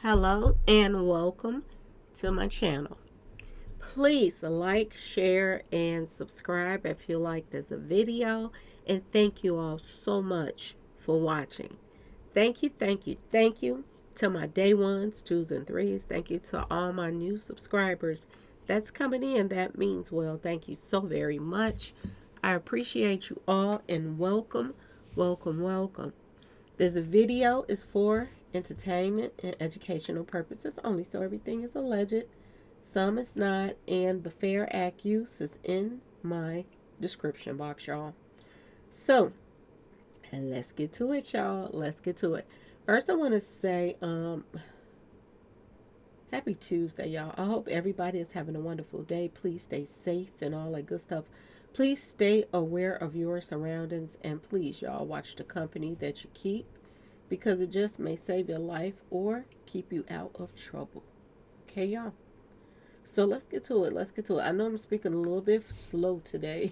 Hello and welcome to my channel. Please like, share, and subscribe if you like this video. And thank you all so much for watching. Thank you to my day ones, twos, and threes. Thank you to all my new subscribers that's coming in. That means well. Thank you so very much. I appreciate you all and welcome, welcome, welcome. This video is for entertainment and educational purposes only, so everything is alleged. Some is not, and the fair accuse is in my description box, y'all. So, and let's get to it, y'all. Let's get to it. First, I want to say, happy Tuesday, y'all. I hope everybody is having a wonderful day. Please stay safe and all that good stuff. Please stay aware of your surroundings, and please, y'all, watch the company that you keep because it just may save your life or keep you out of trouble. Okay, y'all? So let's get to it. Let's get to it. I know I'm speaking a little bit slow today.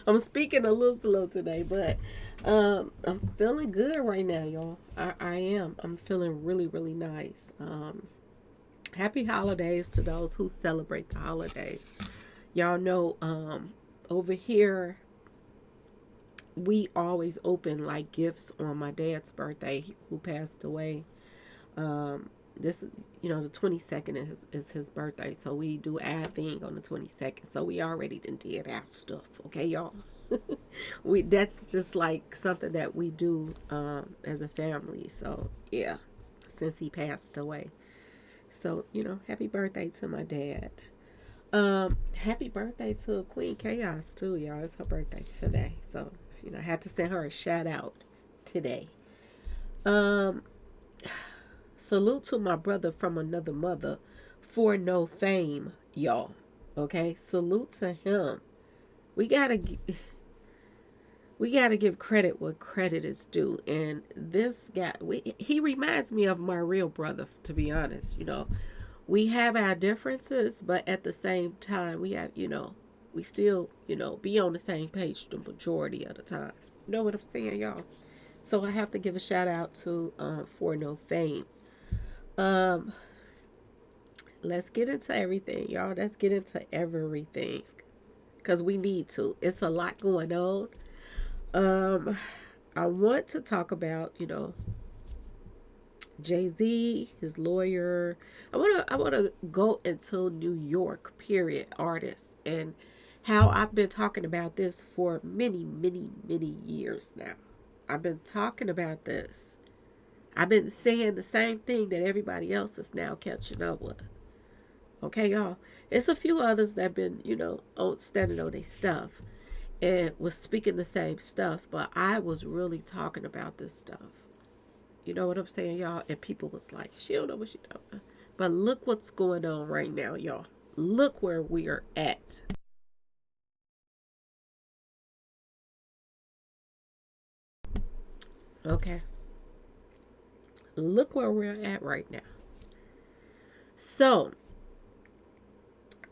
I'm speaking a little slow today, but I'm feeling good right now, y'all. I am. I'm feeling really, really nice. Happy holidays to those who celebrate the holidays. Y'all know over here we always open like gifts on my dad's birthday who passed away. This the 22nd is his birthday, so we do our thing on the 22nd. So we already did our stuff, okay, y'all. That's just like something that we do as a family. So yeah, since he passed away. So happy birthday to my dad. Happy birthday to Queen Chaos too, y'all. It's her birthday today, so I had to send her a shout out today. Um, Salute to my brother from another mother for no fame, y'all. Okay, salute to him. We gotta we gotta give credit what credit is due, and this guy, he reminds me of my real brother. To be honest, we have our differences, but at the same time, we have, we still, be on the same page the majority of the time. You know what I'm saying, y'all? So I have to give a shout out to For No Fame. Um, let's get into everything, y'all. Let's get into everything because we need to. It's a lot going on. Um, I want to talk about, Jay-Z, his lawyer. I wanna go into New York, period, artists, and how I've been talking about this for many, many, many years now. I've been talking about this. I've been saying the same thing that everybody else is now catching up with. Okay, y'all. It's a few others that been, standing on their stuff and was speaking the same stuff, but I was really talking about this stuff. You know what I'm saying, y'all? And people was like, she don't know what she doing. But look what's going on right now, y'all. Look where we are at. Okay. Look where we're at right now. So,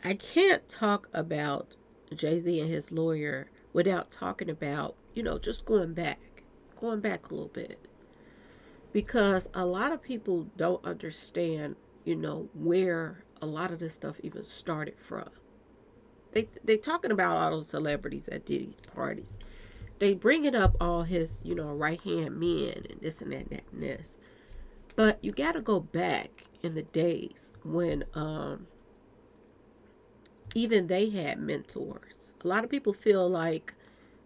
I can't talk about Jay-Z and his lawyer without talking about, just going back a little bit. Because a lot of people don't understand, where a lot of this stuff even started from. They talking about all those celebrities at Diddy's parties. They bringing up all his, right hand men and this and that and that and this. But you got to go back in the days when even they had mentors. A lot of people feel like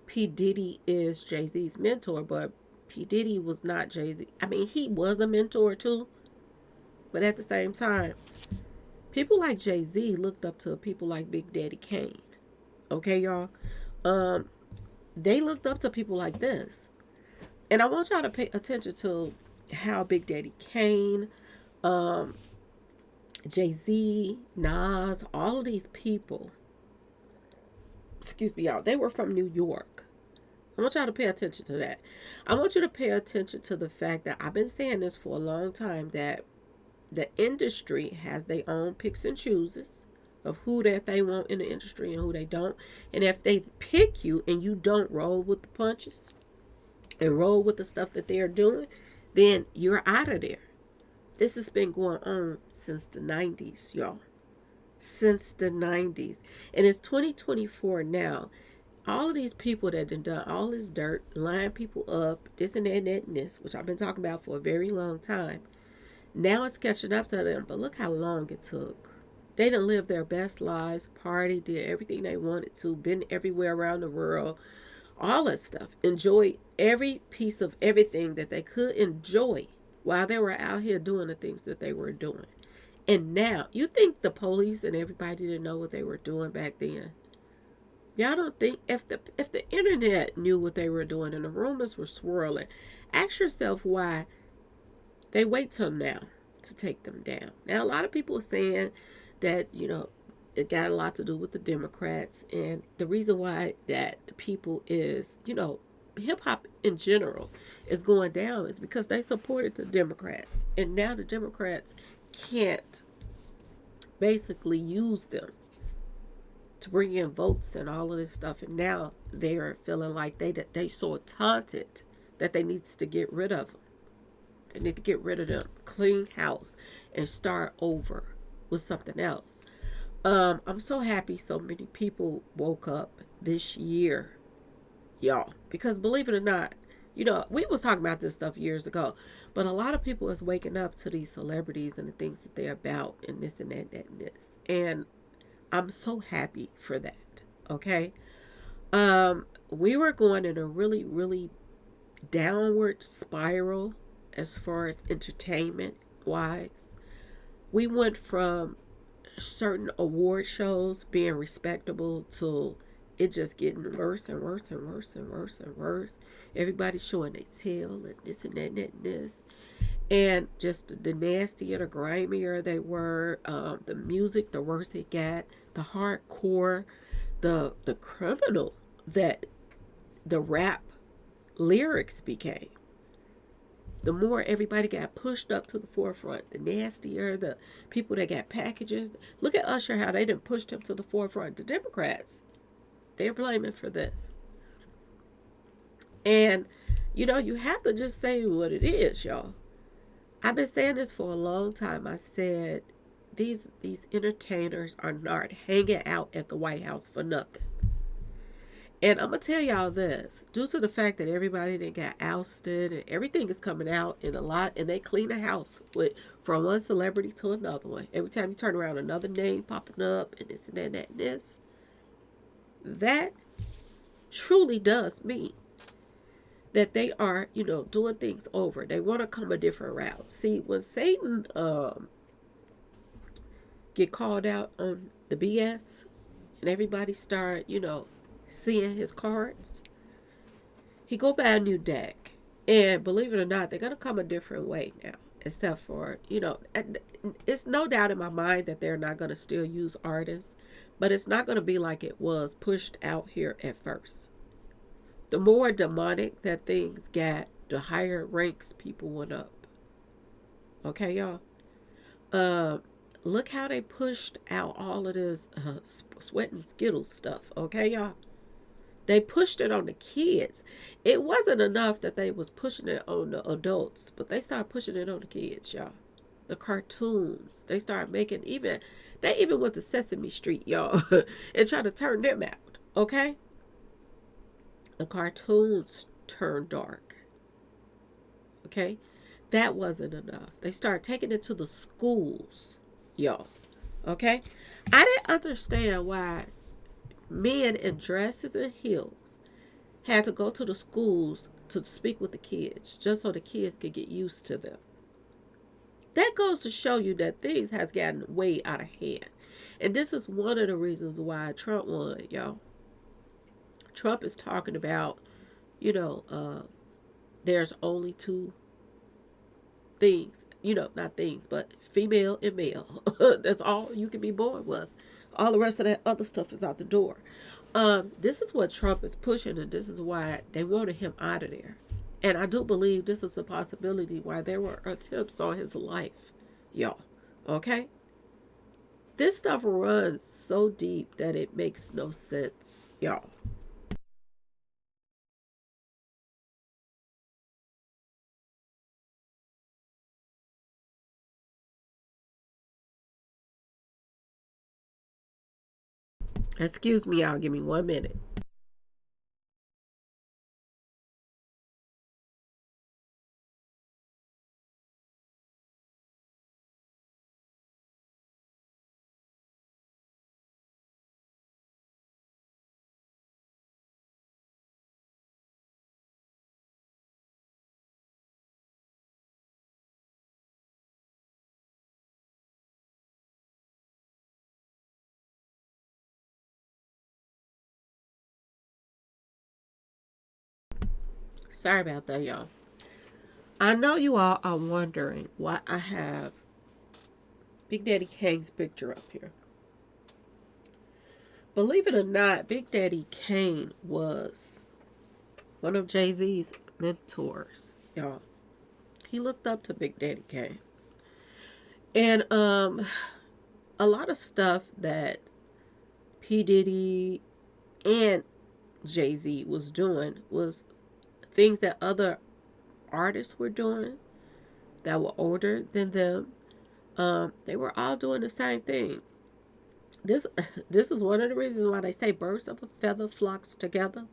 P. Diddy is Jay-Z's mentor, but P. Diddy was not Jay-Z. I mean, he was a mentor too, but at the same time, people like Jay-Z looked up to people like Big Daddy Kane. Okay, y'all? Um, they looked up to people like this. And I want y'all to pay attention to how Big Daddy Kane, um, Jay-Z, Nas, all of these people, excuse me, y'all, they were from New York. I want y'all to pay attention to that. I want you to pay attention to the fact that I've been saying this for a long time, that the industry has their own picks and chooses of who that they want in the industry and who they don't. And if they pick you and you don't roll with the punches and roll with the stuff that they're doing, then you're out of there. This has been going on since the 90s, y'all. Since the 90s. And it's 2024 now. All of these people that have done all this dirt, lying people up, this and that and that and this, which I've been talking about for a very long time. Now it's catching up to them, but look how long it took. They done lived their best lives, party, did everything they wanted to, been everywhere around the world, all that stuff. Enjoyed every piece of everything that they could enjoy while they were out here doing the things that they were doing. And now, you think the police and everybody didn't know what they were doing back then? Y'all don't think if the internet knew what they were doing and the rumors were swirling, ask yourself why they wait till now to take them down. Now, a lot of people are saying that, it got a lot to do with the Democrats. And the reason why that the people is, hip hop in general is going down is because they supported the Democrats. And now the Democrats can't basically use them to bring in votes and all of this stuff. And now they're feeling like they so taunted that they needs to get rid of them. They need to get rid of them, clean house, and start over with something else. I'm so happy so many people woke up this year, y'all. Because believe it or not, we was talking about this stuff years ago, but a lot of people is waking up to these celebrities and the things that they're about and this and that and this. And I'm so happy for that. Okay. We were going in a really, really downward spiral as far as entertainment wise. We went from certain award shows being respectable to it just getting worse and worse and worse and worse and worse. Everybody's showing their tail and this and that and that and this. And just the nastier, the grimier they were, the music, the worse it got, the hardcore, the criminal that the rap lyrics became. The more everybody got pushed up to the forefront, the nastier, the people that got packages. Look at Usher, how they didn't push him to the forefront. The Democrats, they're blaming for this. And, you have to just say what it is, y'all. I've been saying this for a long time. I said these entertainers are not hanging out at the White House for nothing. And I'm going to tell y'all this, due to the fact that everybody that got ousted and everything is coming out in a lot, and they clean the house from one celebrity to another one. Every time you turn around, another name popping up and this and that and that and this. That truly does mean that they are, doing things over. They want to come a different route. See, when Satan get called out on the BS and everybody start, seeing his cards, he go buy a new deck. And believe it or not, they're going to come a different way now. Except for, it's no doubt in my mind that they're not going to still use artists. But it's not going to be like it was pushed out here at first. The more demonic that things got, the higher ranks people went up. Okay, y'all? Look how they pushed out all of this sweat and Skittles stuff. Okay, y'all? They pushed it on the kids. It wasn't enough that they was pushing it on the adults, but they started pushing it on the kids, y'all. The cartoons. They started making they even went to Sesame Street, y'all, and tried to turn them out. Okay? The cartoons turned dark. Okay? That wasn't enough. They started taking it to the schools, y'all. Okay? I didn't understand why men in dresses and heels had to go to the schools to speak with the kids just so the kids could get used to them. That goes to show you that things has gotten way out of hand. And this is one of the reasons why Trump won, y'all. Trump is talking about, there's only two things, not things, but female and male. That's all you can be born with. All the rest of that other stuff is out the door. This is what Trump is pushing, and this is why they wanted him out of there. And I do believe this is a possibility why there were attempts on his life, y'all. Okay? This stuff runs so deep that it makes no sense, y'all. Excuse me, y'all. Give me 1 minute. Sorry about that, y'all. I know you all are wondering why I have Big Daddy Kane's picture up here. Believe it or not, Big Daddy Kane was one of Jay-Z's mentors, y'all. He looked up to Big Daddy Kane. And a lot of stuff that P. Diddy and Jay-Z was doing was things that other artists were doing that were older than them. They were all doing the same thing. This this is one of the reasons why they say birds of a feather flocks together.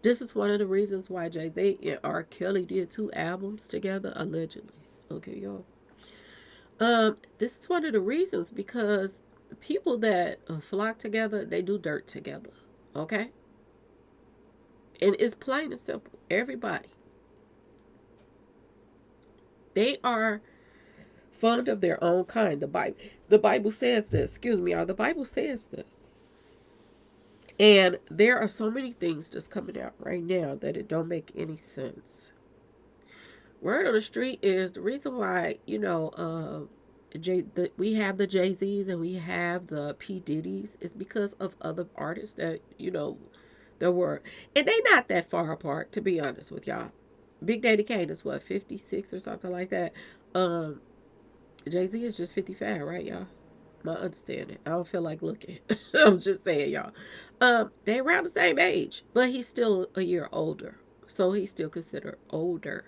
This is one of the reasons why Jay-Z and R. Kelly did 2 albums together, allegedly. Okay, y'all. This is one of the reasons because the people that flock together, they do dirt together. Okay? And it's plain and simple. Everybody. They are fond of their own kind. The Bible says this. Excuse me, y'all. The Bible says this. And there are so many things that's coming out right now that it don't make any sense. Word on the street is the reason why, we have the Jay-Z's and we have the P. Diddy's is because of other artists that, there were. And they not that far apart, to be honest with y'all. Big Daddy Kane is what, 56 or something like that. Jay-Z is just 55, right, y'all? My understanding. I don't feel like looking. I'm just saying, y'all. They around the same age, but he's still a year older. So he's still considered older.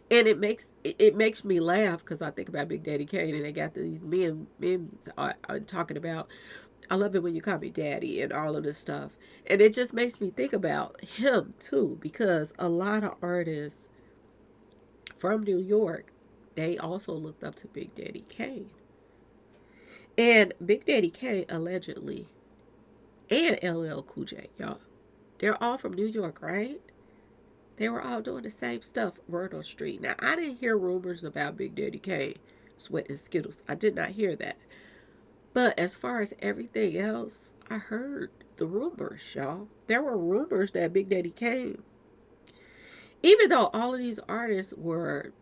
And it makes me laugh because I think about Big Daddy Kane and they got these men are talking about, I love it when you call me daddy and all of this stuff. And it just makes me think about him too, because a lot of artists from New York, they also looked up to Big Daddy Kane. And Big Daddy Kane allegedly, and LL Cool J, y'all, they're all from New York, right? They were all doing the same stuff, word on street. Now, I didn't hear rumors about Big Daddy Kane sweating Skittles. I did not hear that. But as far as everything else, I heard the rumors, y'all. There were rumors that Big Daddy Kane, even though all of these artists were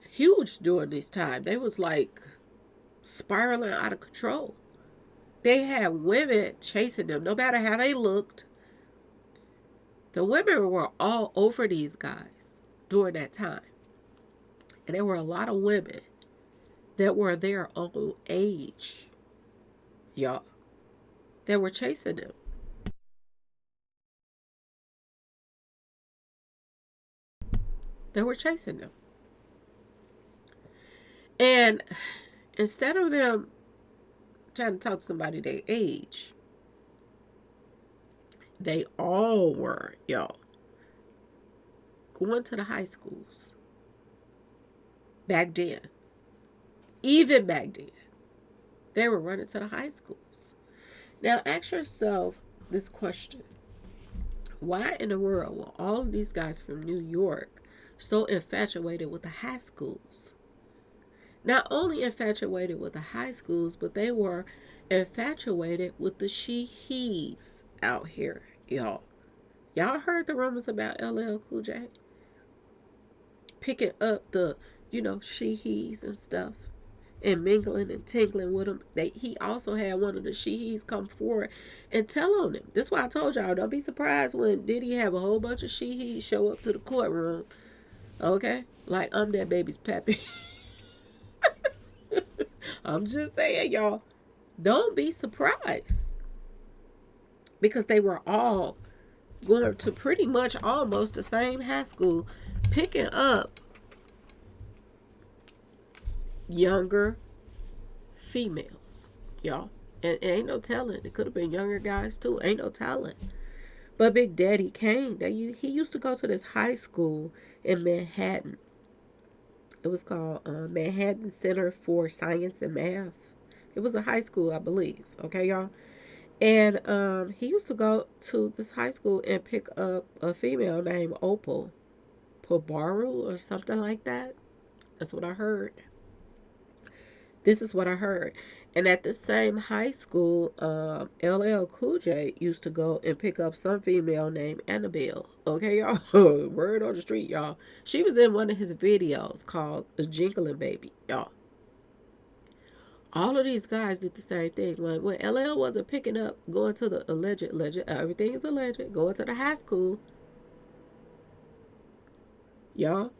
huge during this time, they was like spiraling out of control. They had women chasing them, no matter how they looked. The women were all over these guys during that time. And there were a lot of women that were their own age, y'all, that were chasing them. They were chasing them. And instead of them trying to talk to somebody their age, they all were, y'all, going to the high schools. Back then. Even back then. They were running to the high schools. Now ask yourself this question. Why in the world were all of these guys from New York so infatuated with the high schools? Not only infatuated with the high schools, but they were infatuated with the she-he's out here, y'all. Y'all heard the rumors about LL Cool J picking up the, she-he's and stuff and mingling and tingling with them. He also had one of the she-he's come forward and tell on him. This is why I told y'all, don't be surprised when Diddy have a whole bunch of she-he's show up to the courtroom. Okay? Like, I'm that baby's pappy. I'm just saying, y'all, don't be surprised. Because they were all going to pretty much almost the same high school, picking up younger females, y'all. And ain't no telling. It could have been younger guys too. Ain't no telling. But Big Daddy Kane, he used to go to this high school in Manhattan. It was called Manhattan Center for Science and Math. It was a high school, I believe. Okay, y'all. And he used to go to this high school and pick up a female named Opal Pabaru or something like that. That's what I heard. This is what I heard. And at the same high school, LL Cool J used to go and pick up some female named Annabelle. Okay, y'all? Word on the street, y'all. She was in one of his videos called "A Jingling Baby," y'all. All of these guys did the same thing. When LL wasn't picking up, going to the alleged, everything is alleged, going to the high school, y'all,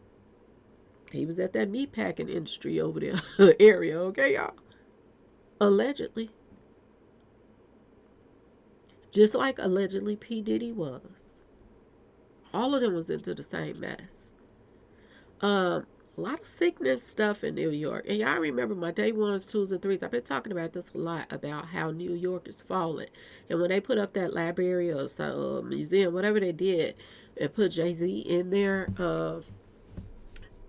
he was at that meatpacking industry over there area, okay, y'all? Allegedly. Just like allegedly P. Diddy was. All of them was into the same mess. A lot of sickness stuff in New York. And y'all remember my day ones, twos, and threes. I've been talking about this a lot about how New York is falling. And when they put up that library or museum, whatever they did, and put Jay-Z in there,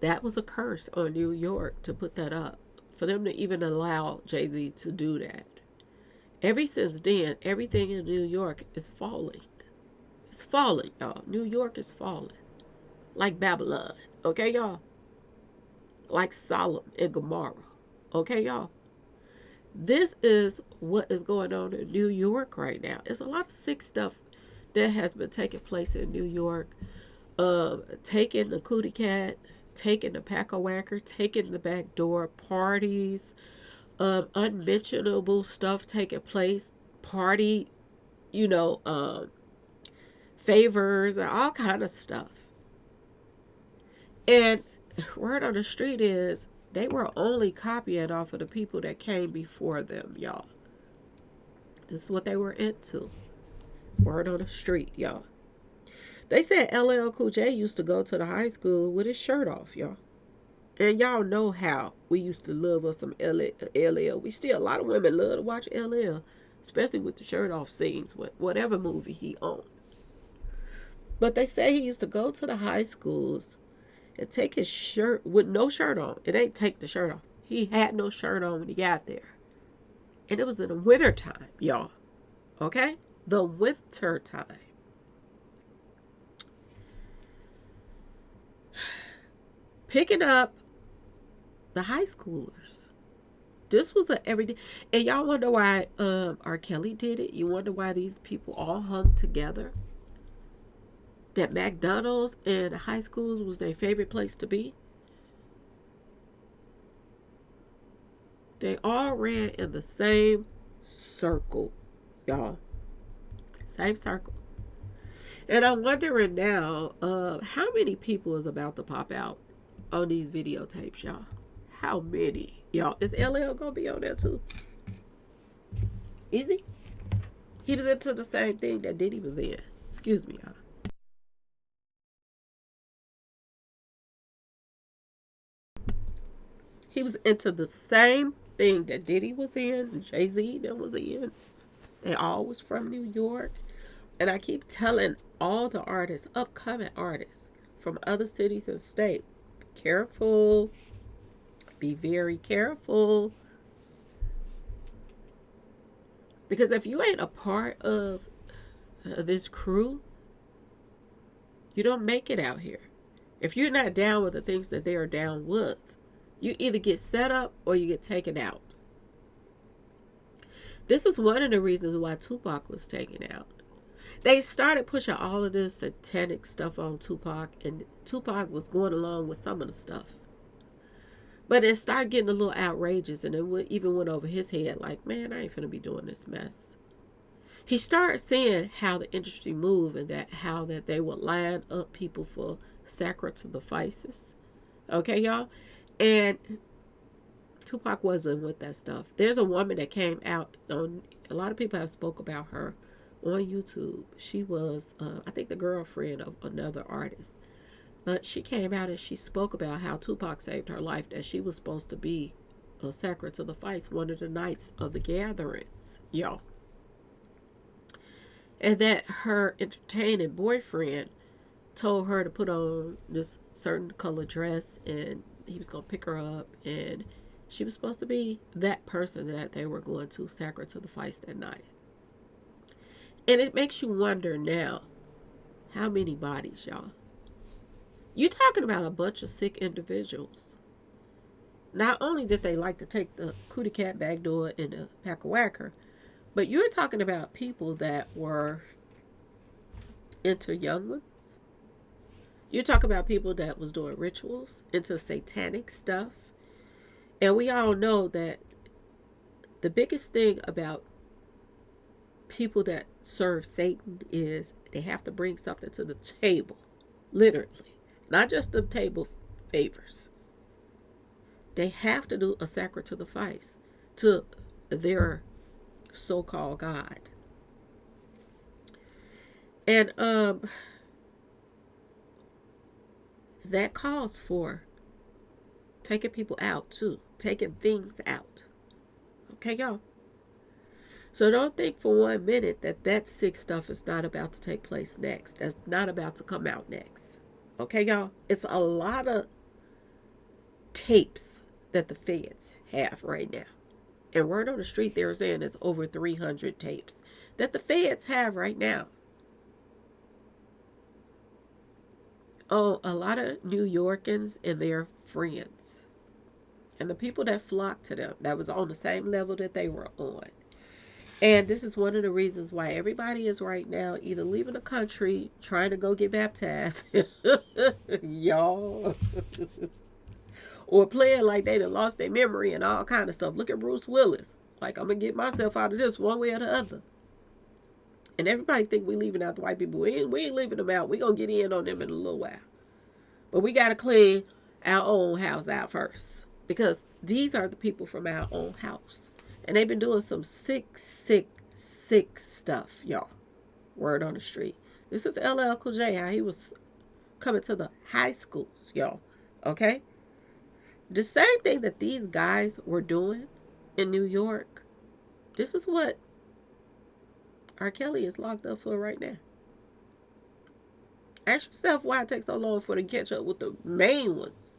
that was a curse on New York to put that up. For them to even allow Jay-Z to do that. Ever since then, everything in New York is falling. It's falling, y'all. New York is falling. Like Babylon. Okay, y'all? Like Sodom and Gomorrah. Okay, y'all? This is what is going on in New York right now. It's a lot of sick stuff that has been taking place in New York. Taking the cootie cat, taking the pack-a-whacker, taking the back door parties, unmentionable stuff taking place, party, you know, favors and all kind of stuff. And word on the street is they were only copying off of the people that came before them, y'all. This is what they were into. Word on the street, y'all. They said LL Cool J used to go to the high school with his shirt off, y'all. And y'all know how we used to love us some LL. We still, a lot of women love to watch LL, especially with the shirt off scenes, whatever movie he owned. But they say he used to go to the high schools and take his shirt with no shirt on. It ain't take the shirt off. He had no shirt on when he got there. And it was in the winter time, y'all. Okay? The winter time. Picking up the high schoolers. This was a everyday. And y'all wonder why R. Kelly did it? You wonder why these people all hung together? That McDonald's and high schools was their favorite place to be? They all ran in the same circle, y'all. Same circle. And I'm wondering now, how many people is about to pop out on these videotapes, y'all? How many? Y'all, is LL gonna be on there too? Easy? He was into the same thing that Diddy was in. Excuse me, y'all. He was into the same thing that Diddy was in, Jay-Z that was in. They all was from New York. And I keep telling all the artists, upcoming artists from other cities and states, be careful. Be very careful. Because if you ain't a part of this crew, you don't make it out here. If you're not down with the things that they are down with, you either get set up or you get taken out. This is one of the reasons why Tupac was taken out. They started pushing all of this satanic stuff on Tupac, and Tupac was going along with some of the stuff. But it started getting a little outrageous, and it even went over his head like, man, I ain't finna be doing this mess. He started seeing how the industry moved and how they would line up people for sacrifices. Okay, y'all? And Tupac wasn't with that stuff. There's a woman that came out on, a lot of people have spoke about her on YouTube. She was, I think, the girlfriend of another artist. But she came out and she spoke about how Tupac saved her life, that she was supposed to be Sacred to the Feist one of the nights of the gatherings, y'all. And that her entertaining boyfriend told her to put on this certain color dress, and he was going to pick her up, and she was supposed to be that person that they were going to sacred to the Feist that night. And it makes you wonder now, how many bodies, y'all? You're talking about a bunch of sick individuals. Not only did they like to take the cootie cat back door and the pack of whacker, but you're talking about people that were into young ones. You talk about people that was doing rituals, into satanic stuff. And we all know that the biggest thing about people that serve Satan is they have to bring something to the table. Literally. Not just the table favors. They have to do a sacred to the Feist, to their so-called God. And that calls for taking people out too, taking things out. Okay, y'all? So don't think for 1 minute that sick stuff is not about to take place next. That's not about to come out next. Okay, y'all? It's a lot of tapes that the feds have right now. And word on the street, they're saying there's over 300 tapes that the feds have right now. Oh, a lot of New Yorkers and their friends. And the people that flocked to them, that was on the same level that they were on. And this is one of the reasons why everybody is right now either leaving the country, trying to go get baptized, y'all, or playing like they done lost their memory and all kind of stuff. Look at Bruce Willis. Like, I'm going to get myself out of this one way or the other. And everybody think we leaving out the white people. We ain't leaving them out. We going to get in on them in a little while. But we got to clean our own house out first. Because these are the people from our own house. And they've been doing some sick stuff, y'all. Word on the street. This is LL Cool J, how he was coming to the high schools, y'all. Okay? The same thing that these guys were doing in New York, this is what R. Kelly is locked up for right now. Ask yourself why it takes so long for them to catch up with the main ones.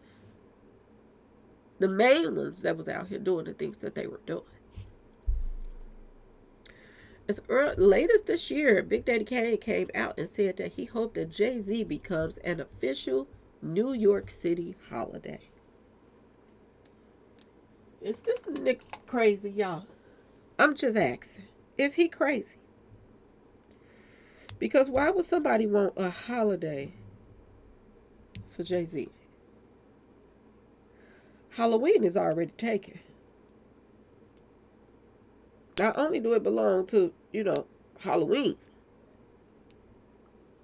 The main ones that was out here doing the things that they were doing. As late as this year, Big Daddy Kane came out and said that he hoped that Jay-Z becomes an official New York City holiday. Is this nigga crazy, y'all? I'm just asking. Is he crazy? Because why would somebody want a holiday for Jay-Z? Halloween is already taken. Not only do it belong to, Halloween,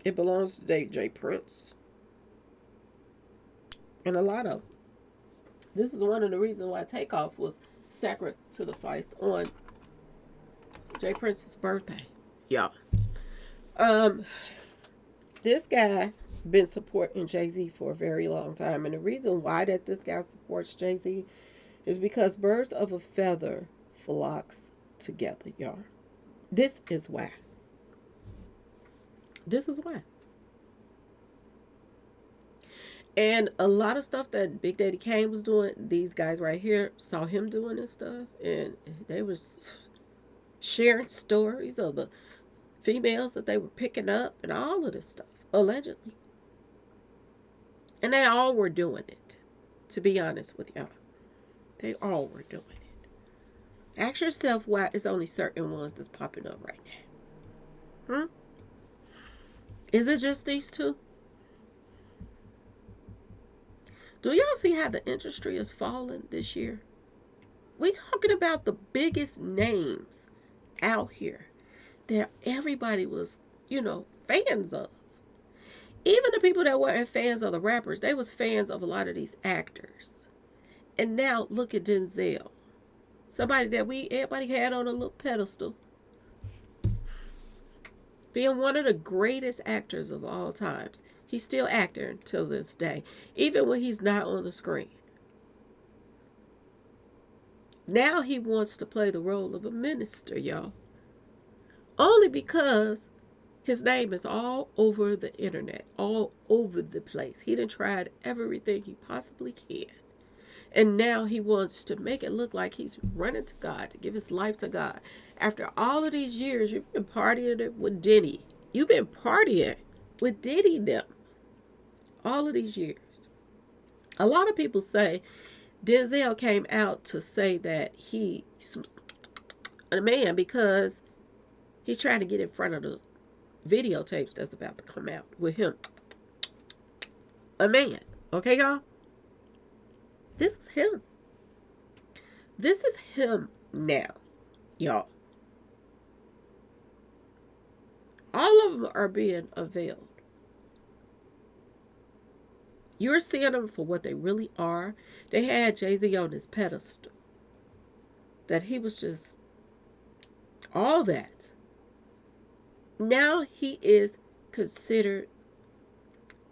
it belongs to DJ Prince. And a lot of them. This is one of the reasons why Takeoff was sacred to the Feist on Jay Prince's birthday. Y'all. This guy been supporting Jay-Z for a very long time. And the reason why that this guy supports Jay-Z is because birds of a feather flocks together, y'all. This is why. This is why. And a lot of stuff that Big Daddy Kane was doing, these guys right here saw him doing this stuff, and they was sharing stories of the females that they were picking up and all of this stuff, allegedly. And they all were doing it, to be honest with y'all. They all were doing it. Ask yourself why it's only certain ones that's popping up right now. Is it just these two? Do y'all see how the industry is falling this year? We talking about the biggest names out here that everybody was, fans of. Even the people that weren't fans of the rappers, they was fans of a lot of these actors. And now look at Denzel. Somebody that everybody had on a little pedestal. Being one of the greatest actors of all times. He's still acting until this day. Even when he's not on the screen. Now he wants to play the role of a minister, y'all. Only because his name is all over the internet, all over the place. He done tried everything he possibly can. And now he wants to make it look like he's running to God, to give his life to God. After all of these years, you've been partying it with Diddy. You've been partying with Diddy them all of these years. A lot of people say Denzel came out to say that he's a man because he's trying to get in front of the videotapes that's about to come out with him. A man. Okay, y'all? This is him. This is him now, y'all. All of them are being unveiled. You're seeing them for what they really are. They had Jay-Z on his pedestal. That he was just all that. Now he is considered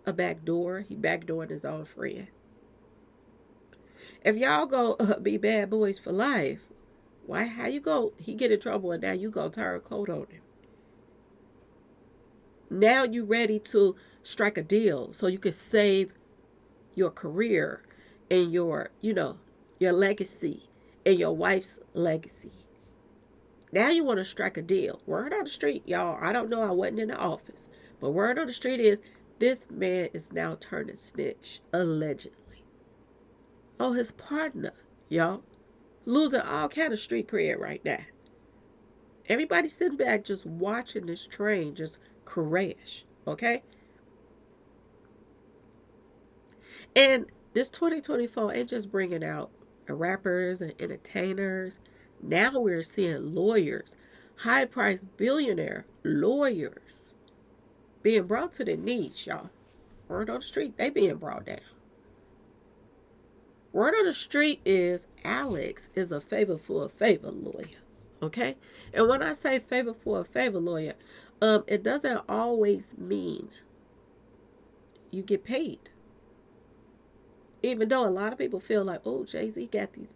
a backdoor. He backdooring his own friend. If y'all go be bad boys for life, why? How you go? He get in trouble and now you go turn coat on him. Now you ready to strike a deal so you can save your career and your legacy and your wife's legacy. Now you want to strike a deal. Word on the street, y'all. I don't know. I wasn't in the office. But word on the street is this man is now turning snitch, allegedly. Oh, his partner, y'all. Losing all kind of street cred right now. Everybody sitting back just watching this train just crash. Okay? And this 2024 ain't just bringing out rappers and entertainers. Now we're seeing lawyers, high-priced billionaire lawyers being brought to the niche, y'all. Word on the street, they being brought down. Word on the street is Alex is a favor for a favor lawyer. Okay? And when I say favor for a favor lawyer, it doesn't always mean you get paid. Even though a lot of people feel like, oh, Jay-Z got these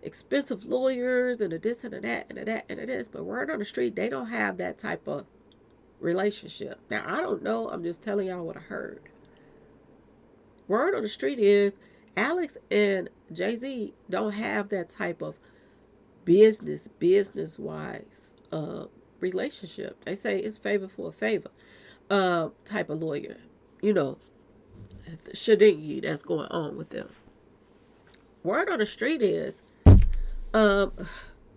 expensive lawyers and a this and a that and a that and a this. But word on the street, they don't have that type of relationship. Now, I don't know. I'm just telling y'all what I heard. Word on the street is Alex and Jay-Z don't have that type of business-wise relationship. They say it's favor for a favor type of lawyer. You know, shadingy that's going on with them. Word on the street is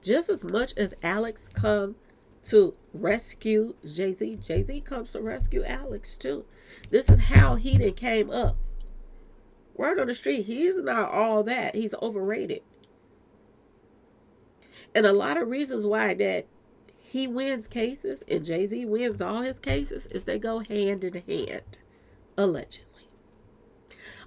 just as much as Alex come to rescue Jay-Z, Jay-Z comes to rescue Alex too. This is how he then came up. Word on the street, he's not all that. He's overrated. And a lot of reasons why that he wins cases and Jay-Z wins all his cases is they go hand in hand, allegedly.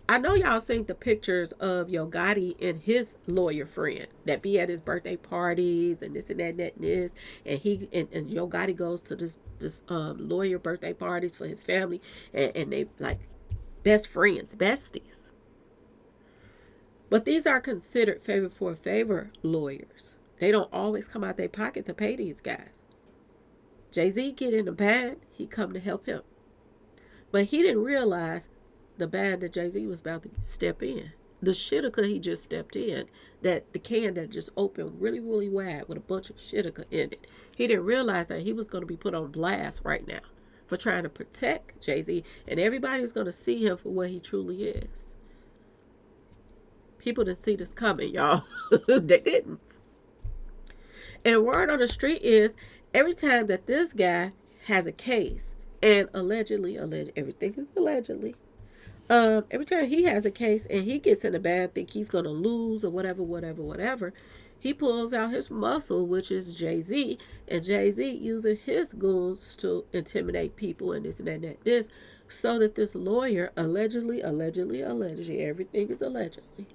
I know y'all seen the pictures of Yo Gotti and his lawyer friend that be at his birthday parties and this and that and that and this. And he and Yo Gotti goes to this lawyer birthday parties for his family and they like best friends, besties. But these are considered favor for a favor lawyers. They don't always come out their pocket to pay these guys. Jay-Z get in the band, he come to help him. But he didn't realize the band that Jay-Z was about to step in. The shitica he just stepped in, that the can that just opened really, really wide with a bunch of shitica in it. He didn't realize that he was going to be put on blast right now for trying to protect Jay-Z, and everybody's going to see him for what he truly is. People didn't see this coming, y'all. They didn't. And word on the street is every time that this guy has a case, and allegedly, everything is allegedly, every time he has a case and he gets in a bad, think he's going to lose or whatever, he pulls out his muscle, which is Jay-Z, and Jay-Z using his goons to intimidate people and this and that and this, so that this lawyer allegedly, everything is allegedly,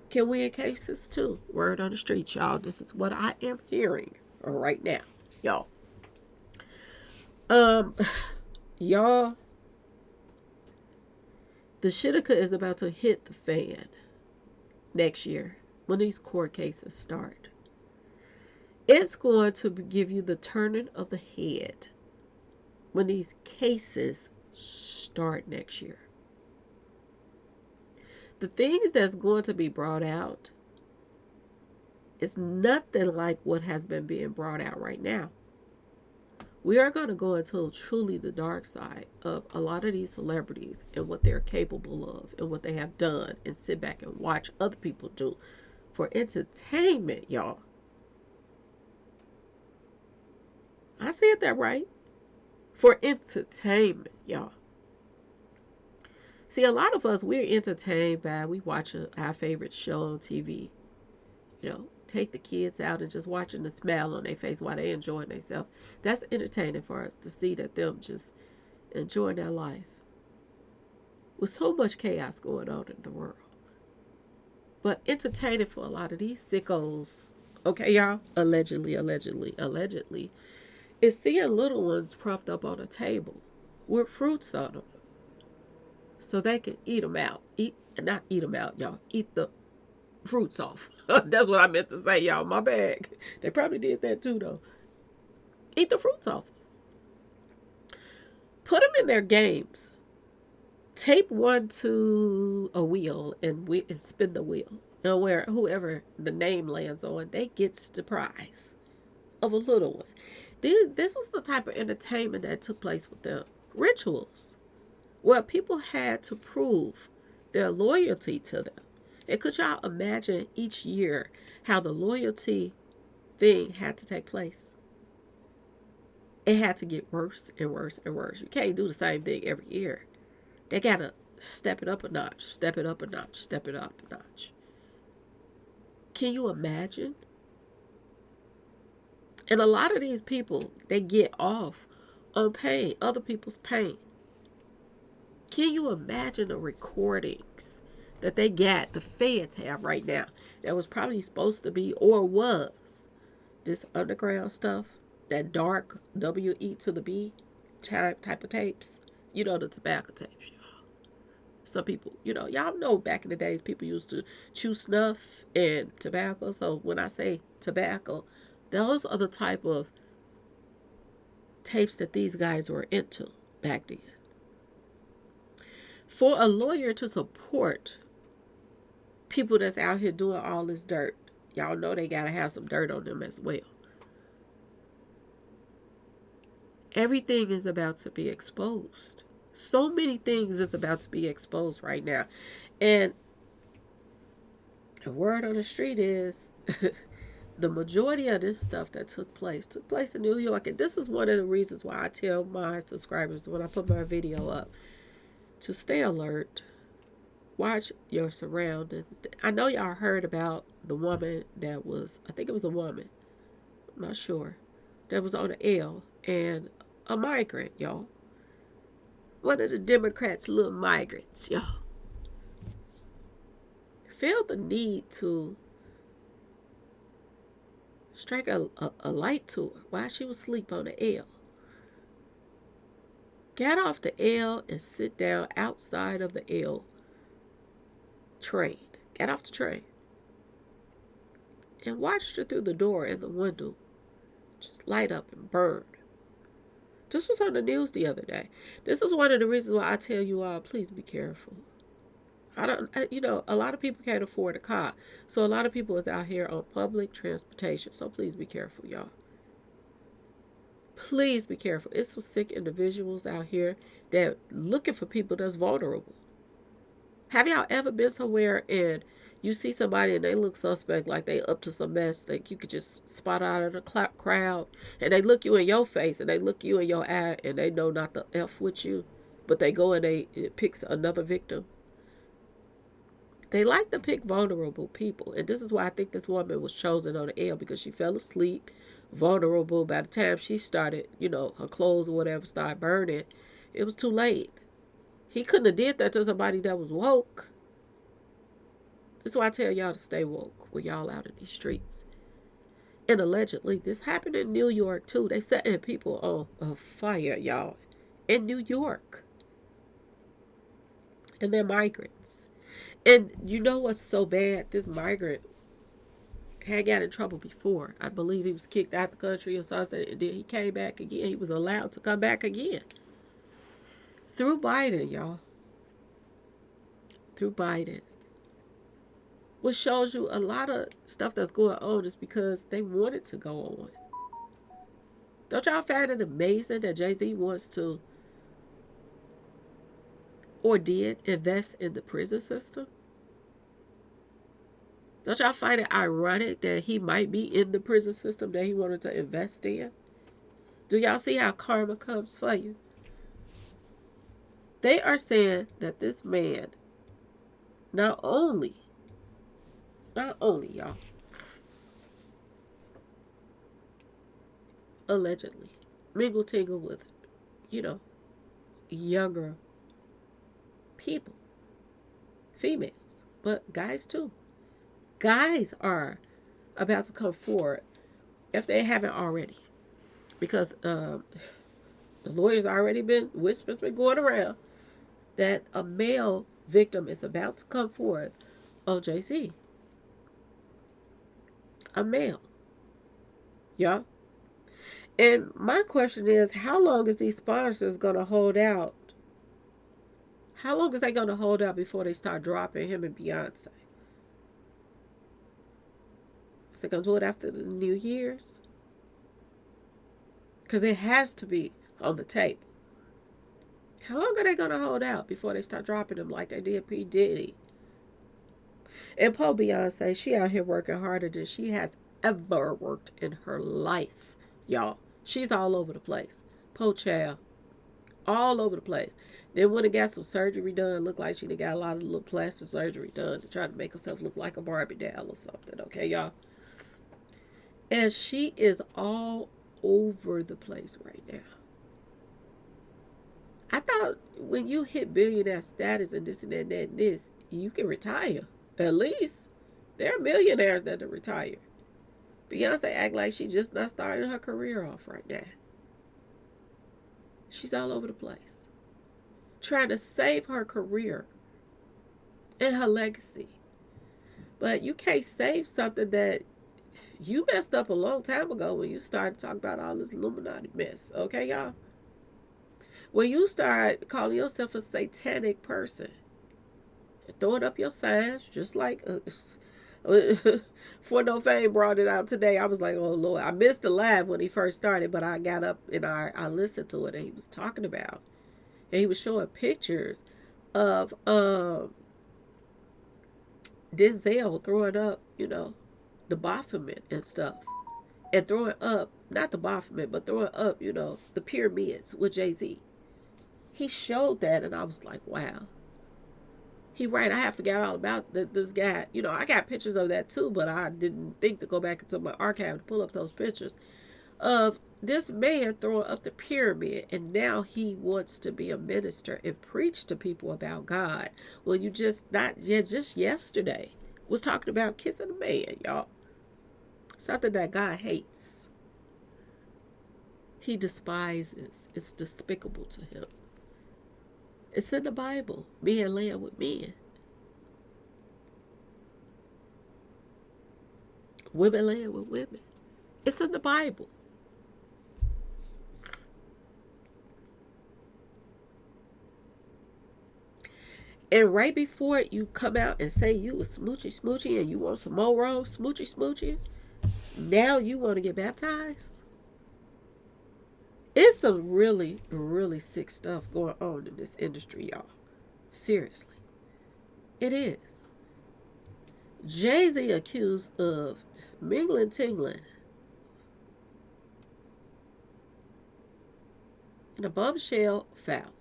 can win cases too. Word on the street, y'all. This is what I am hearing right now, y'all. Y'all, the shitika is about to hit the fan next year. when these court cases start. It's going to give you the turning of the head when these cases start next year. The things that's going to be brought out is nothing like what has been being brought out right now. We are going to go into truly the dark side of a lot of these celebrities and what they're capable of and what they have done, and sit back and watch other people do for entertainment, y'all. I said that right. For entertainment, y'all. See, a lot of us, we're entertained by, we watch our favorite show on TV. Take the kids out and just watching the smile on their face while they enjoying themselves. That's entertaining for us to see that them just enjoying their life with so much chaos going on in the world. But entertaining for a lot of these sickos, okay, y'all, allegedly, is seeing little ones propped up on a table with fruits on them so they can eat them out. Not eat them out, y'all. Eat the fruits off. That's what I meant to say, y'all. My bad. They probably did that too, though. Eat the fruits off. Put them in their games. Tape one to a wheel and spin the wheel. And where whoever the name lands on, they gets the prize of a little one. This is the type of entertainment that took place with them. Rituals. Where people had to prove their loyalty to them. And could y'all imagine each year how the loyalty thing had to take place? It had to get worse and worse and worse. You can't do the same thing every year. They got to step it up a notch, step it up a notch, step it up a notch. Can you imagine? And a lot of these people, they get off on pain, other people's pain. Can you imagine the recordings that they got, the feds have right now, that was probably supposed to be, or was, this underground stuff, that dark WE to the B type of tapes, the tobacco tapes, y'all. Some people, y'all know back in the days, people used to chew snuff and tobacco. So when I say tobacco, those are the type of tapes that these guys were into back then. For a lawyer to support people that's out here doing all this dirt, y'all know they got to have some dirt on them as well. Everything is about to be exposed. So many things is about to be exposed right now. And the word on the street is the majority of this stuff that took place in New York. And this is one of the reasons why I tell my subscribers when I put my video up to stay alert. Watch your surroundings. I know y'all heard about the woman that was, I think it was a woman, I'm not sure, that was on the L, and a migrant, y'all. One of the Democrats' little migrants, y'all. Felt the need to strike a light to her while she was asleep on the L. Got off the L and sit down outside of the L train. Got off the train. And watched her through the door and the window just light up and burn. This was on the news the other day. This is one of the reasons why I tell you all, please be careful. A lot of people can't afford a car. So a lot of people is out here on public transportation. So please be careful, y'all. Please be careful. It's some sick individuals out here that looking for people that's vulnerable. Have y'all ever been somewhere and you see somebody and they look suspect, like they up to some mess, like you could just spot out of the crowd, and they look you in your face and they look you in your eye and they know not to F with you, but they go and it picks another victim? They like to pick vulnerable people, and this is why I think this woman was chosen on the L, because she fell asleep, vulnerable. By the time she started, her clothes or whatever started burning, it was too late. He couldn't have did that to somebody that was woke. This is why I tell y'all to stay woke when y'all out in these streets. And allegedly, this happened in New York too. They setting people on fire, y'all, in New York. And they're migrants. And you know what's so bad? This migrant had got in trouble before. I believe he was kicked out the country or something, and then he came back again. He was allowed to come back again. Through Biden, y'all. Through Biden. Which shows you a lot of stuff that's going on is because they want it to go on. Don't y'all find it amazing that Jay-Z wants to or did invest in the prison system? Don't y'all find it ironic that he might be in the prison system that he wanted to invest in? Do y'all see how karma comes for you? They are saying that this man not only y'all, allegedly mingle tingle with, younger people, females, but guys too. Guys are about to come forward if they haven't already, because the lawyers already whispers been going around that a male victim is about to come forward on JC. A male, y'all. And my question is, how long is these sponsors gonna hold out? How long is they gonna hold out before they start dropping him and Beyonce? Is they gonna do it after the New Year's? Because it has to be on the tape. How long are they gonna hold out before they start dropping him like they did P. Diddy? And poor Beyonce, she out here working harder than she has ever worked in her life, y'all. She's all over the place. Poor child. All over the place. Then when it got some surgery done, looked like she got a lot of little plastic surgery done to try to make herself look like a Barbie doll or something, okay, y'all? And she is all over the place right now. I thought when you hit billionaire status and this and that and this, you can retire. At least there are millionaires that are retired. Beyonce act like she just not starting her career off right now. She's all over the place, trying to save her career and her legacy. But you can't save something that you messed up a long time ago when you started talking about all this Illuminati mess. Okay, y'all? When you start calling yourself a satanic person, throwing up your signs, just like For No Fame brought it out today. I was like, oh Lord, I missed the live when he first started, but I got up and I listened to it, and he was talking about, and he was showing pictures of Denzel throwing up, the Baphomet and stuff, and throwing up not the Baphomet, but throwing up, the pyramids with Jay-Z. He showed that, and I was like, wow. He right. I have forgot all about this guy. I got pictures of that too, but I didn't think to go back into my archive to pull up those pictures of this man throwing up the pyramid, and now he wants to be a minister and preach to people about God. Well, you just yesterday was talking about kissing a man, y'all. Something that God hates. He despises. It's despicable to him. It's in the Bible. Men laying with men. Women laying with women. It's in the Bible. And right before you come out and say you was smoochy and you want some more rose, smoochy, now you want to get baptized? It's some really, really sick stuff going on in this industry, y'all. Seriously. It is. Jay-Z accused of mingling tingling in a bombshell fouling.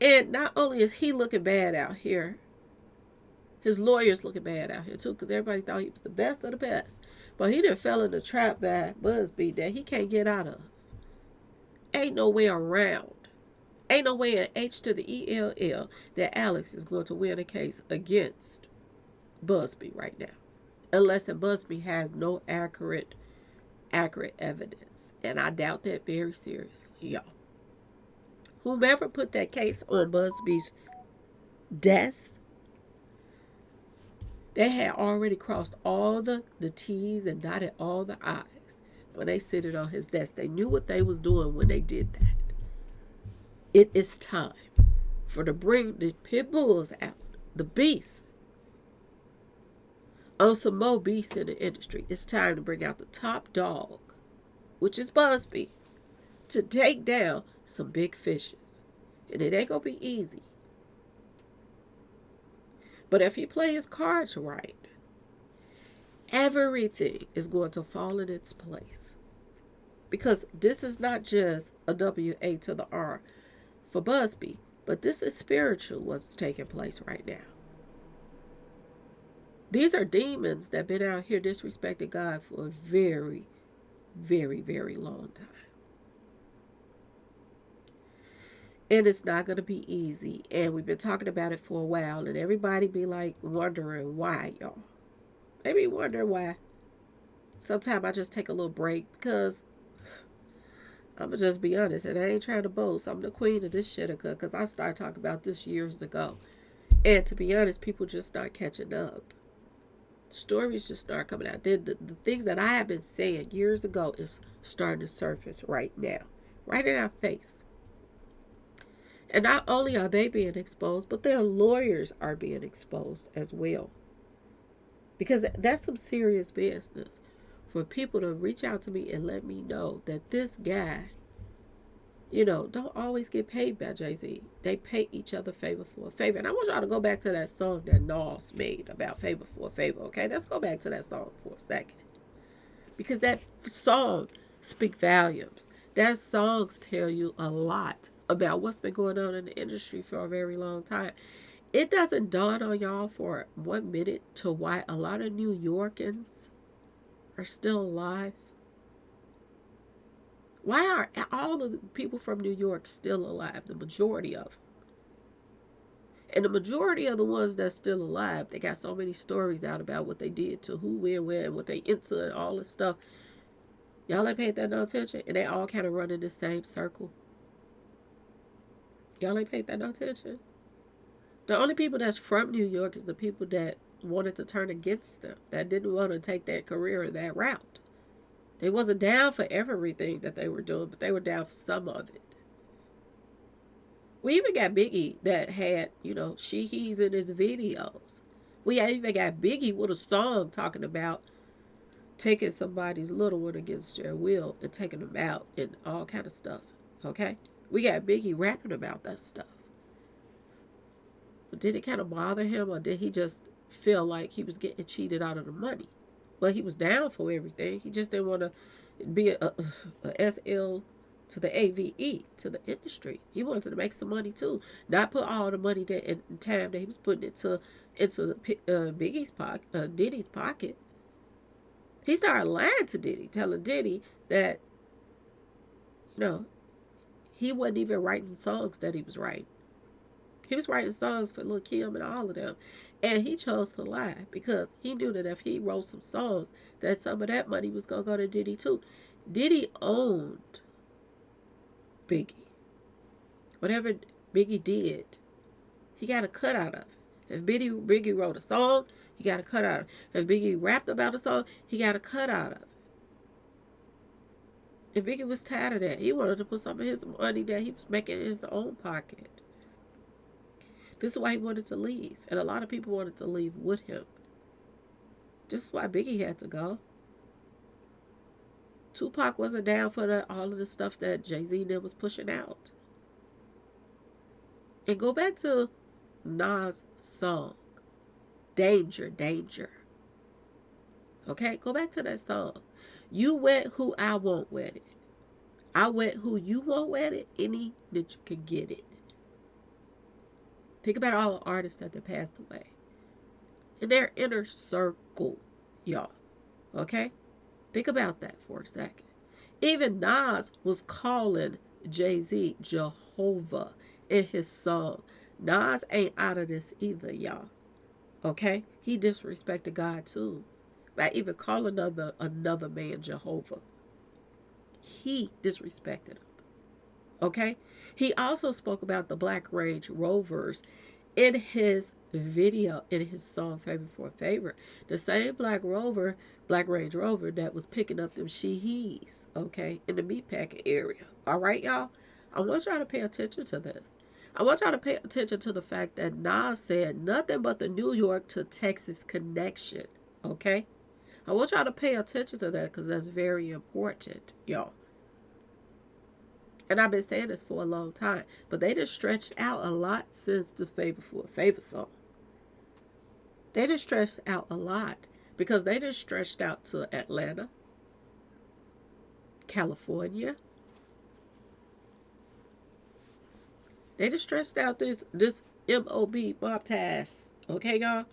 And not only is he looking bad out here, his lawyer's looking bad out here too, because everybody thought he was the best of the best. But he done fell in the trap by Busby that he can't get out of. Ain't no way around. Ain't no way in H to the ELL that Alex is going to win a case against Busby right now. Unless that Busby has no accurate evidence. And I doubt that very seriously, y'all. Whomever put that case on Busby's desk, They had already crossed all the T's and dotted all the I's when they sit it on his desk. They knew what they was doing when they did that. It is time for to bring the pit bulls out, the beasts, on some more beasts in the industry. It's time to bring out the top dog, which is Busby, to take down some big fishes. And it ain't gonna be easy. But if he plays his cards right, everything is going to fall in its place. Because this is not just a WA to the R for Busby, but this is spiritual what's taking place right now. These are demons that have been out here disrespecting God for a very, very, very long time. And it's not going to be easy. And we've been talking about it for a while. And everybody be like wondering why, y'all. They be wondering why. Sometimes I just take a little break because I'm going to just be honest. And I ain't trying to boast. I'm the queen of this shit because I started talking about this years ago. And to be honest, people just start catching up. Stories just start coming out. The things that I have been saying years ago is starting to surface right now. Right in our face. And not only are they being exposed, but their lawyers are being exposed as well. Because that's some serious business. For people to reach out to me and let me know that this guy, don't always get paid by Jay-Z. They pay each other favor for a favor. And I want y'all to go back to that song that Nas made about favor for a favor, okay? Let's go back to that song for a second. Because that song speaks volumes. That songs tell you a lot about what's been going on in the industry for a very long time. It doesn't dawn on y'all for 1 minute to why a lot of New Yorkers are still alive. Why are all of the people from New York still alive? The majority of them. And the majority of the ones that's still alive, they got so many stories out about what they did to who, where, what they into, and all this stuff. Y'all ain't paid that no attention, and they all kind of run in the same circle. Y'all ain't paid that no attention. The only people that's from New York is the people that wanted to turn against them, that didn't want to take that career or that route. They wasn't down for everything that they were doing, but they were down for some of it. We even got Biggie that had, he's in his videos. We even got Biggie with a song talking about taking somebody's little one against their will and taking them out and all kind of stuff. Okay? We got Biggie rapping about that stuff. But did it kind of bother him, or did he just feel like he was getting cheated out of the money? Well, he was down for everything. He just didn't want to be a SL to the AVE, to the industry. He wanted to make some money too. Not put all the money that and time that he was putting into Biggie's pocket, Diddy's pocket. He started lying to Diddy, telling Diddy that, he wasn't even writing songs that he was writing. He was writing songs for Lil' Kim and all of them. And he chose to lie because he knew that if he wrote some songs, that some of that money was going to go to Diddy too. Diddy owned Biggie. Whatever Biggie did, he got a cut out of it. If Biggie wrote a song, he got a cut out of it. If Biggie rapped about a song, he got a cut out of it. And Biggie was tired of that. He wanted to put some of his money that he was making in his own pocket. This is why he wanted to leave. And a lot of people wanted to leave with him. This is why Biggie had to go. Tupac wasn't down for all of the stuff that Jay-Z was pushing out. And go back to Nas' song, Danger, Danger. Okay? Go back to that song. You wet who I want wet it. I wet who you want wet it. Any that you can get it. Think about all the artists that passed away. In their inner circle, y'all. Okay? Think about that for a second. Even Nas was calling Jay-Z Jehovah in his song. Nas ain't out of this either, y'all. Okay? He disrespected God too. By even calling another man Jehovah. He disrespected him. Okay? He also spoke about the Black Range Rovers in his video in his song Favor for a Favor. The same Black Range Rover that was picking up them she-he's, okay, in the meatpacking area. All right, y'all? I want y'all to pay attention to this. I want y'all to pay attention to the fact that Nas said nothing but the New York to Texas connection, okay? I want y'all to pay attention to that because that's very important, y'all. And I've been saying this for a long time, but they just stretched out a lot since the Favor for a Favor song. They just stretched out a lot because they just stretched out to Atlanta, California. They just stretched out this mob task, okay, y'all?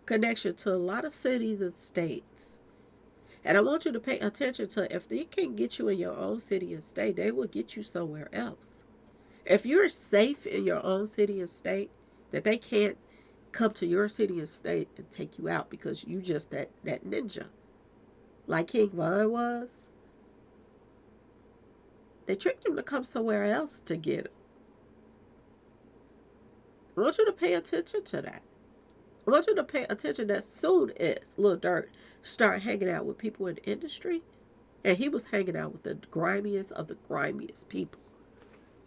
Connection to a lot of cities and states. And I want you to pay attention to if they can get you in your own city and state, they will get you somewhere else. If you're safe in your own city and state, that they can't come to your city and state and take you out because you just that ninja. Like King Von was. They tricked him to come somewhere else to get him. I want you to pay attention to that. I want you to pay attention that soon as Lil Durk started hanging out with people in the industry, and he was hanging out with the grimiest of the grimiest people.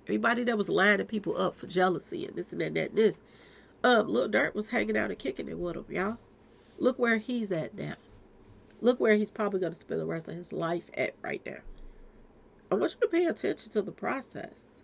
Everybody that was lining people up for jealousy and this and that and that and this. Lil Durk was hanging out and kicking it with him, y'all. Look where he's at now. Look where he's probably going to spend the rest of his life at right now. I want you to pay attention to the process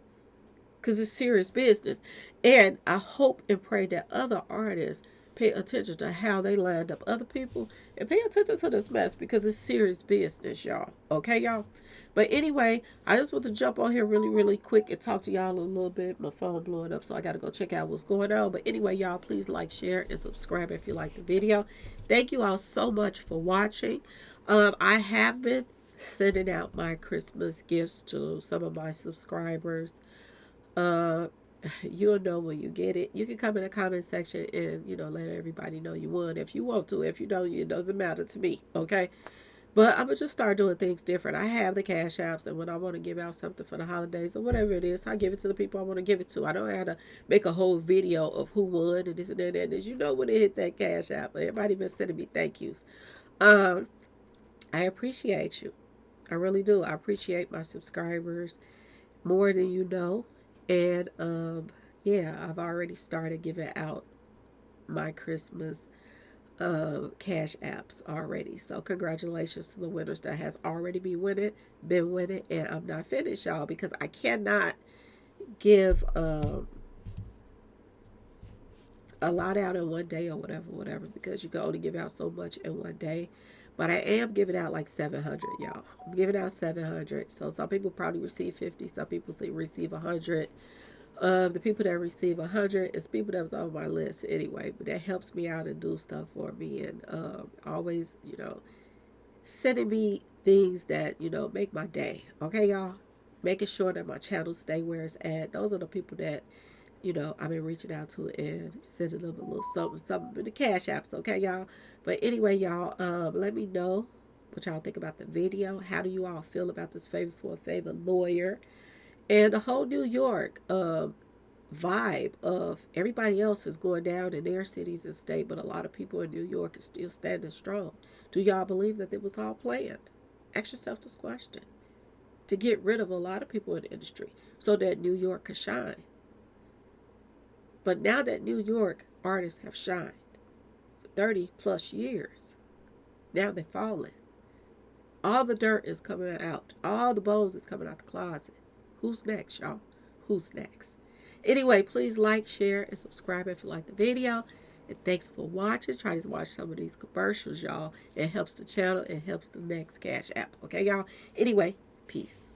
because it's serious business. And I hope and pray that other artists pay attention to how they lined up other people and pay attention to this mess because it's serious business, y'all. Okay, y'all? But anyway, I just want to jump on here really, really quick and talk to y'all a little bit. My phone blowing up, so I got to go check out what's going on. But anyway, y'all, please like, share, and subscribe if you like the video. Thank you all so much for watching. I have been sending out my Christmas gifts to some of my subscribers. You'll know when you get it. You can come in the comment section and, let everybody know you won if you want to. If you don't, it doesn't matter to me, okay? But I'm going to just start doing things different. I have the cash apps, and when I want to give out something for the holidays or whatever it is, I give it to the people I want to give it to. I don't have to make a whole video of who won and this and that and this. You know when they hit that cash app. Everybody been sending me thank yous. I appreciate you. I really do. I appreciate my subscribers more than you know. And yeah, I've already started giving out my Christmas cash apps already. So congratulations to the winners that has already been winning, and I'm not finished, y'all, because I cannot give a lot out in one day or whatever, because you can only give out so much in one day. But I am giving out like 700, y'all. I'm giving out 700. So some people probably receive 50. Some people receive 100. The people that receive 100 is people that was on my list anyway. But that helps me out and do stuff for me. And always, sending me things that, make my day. Okay, y'all? Making sure that my channel stay where it's at. Those are the people that, I've been reaching out to and sending them a little something in the cash apps. Okay, y'all? But anyway, y'all, let me know what y'all think about the video. How do you all feel about this Favor for a Favor lawyer? And the whole New York vibe of everybody else is going down in their cities and state, but a lot of people in New York are still standing strong. Do y'all believe that it was all planned? Ask yourself this question. To get rid of a lot of people in the industry so that New York could shine. But now that New York artists have shined for 30 plus years, now they're falling. All the dirt is coming out. All the bones is coming out the closet. Who's next, y'all? Who's next? Anyway, please like, share, and subscribe if you like the video. And thanks for watching. Try to watch some of these commercials, y'all. It helps the channel. It helps the next cash app. Okay, y'all? Anyway, peace.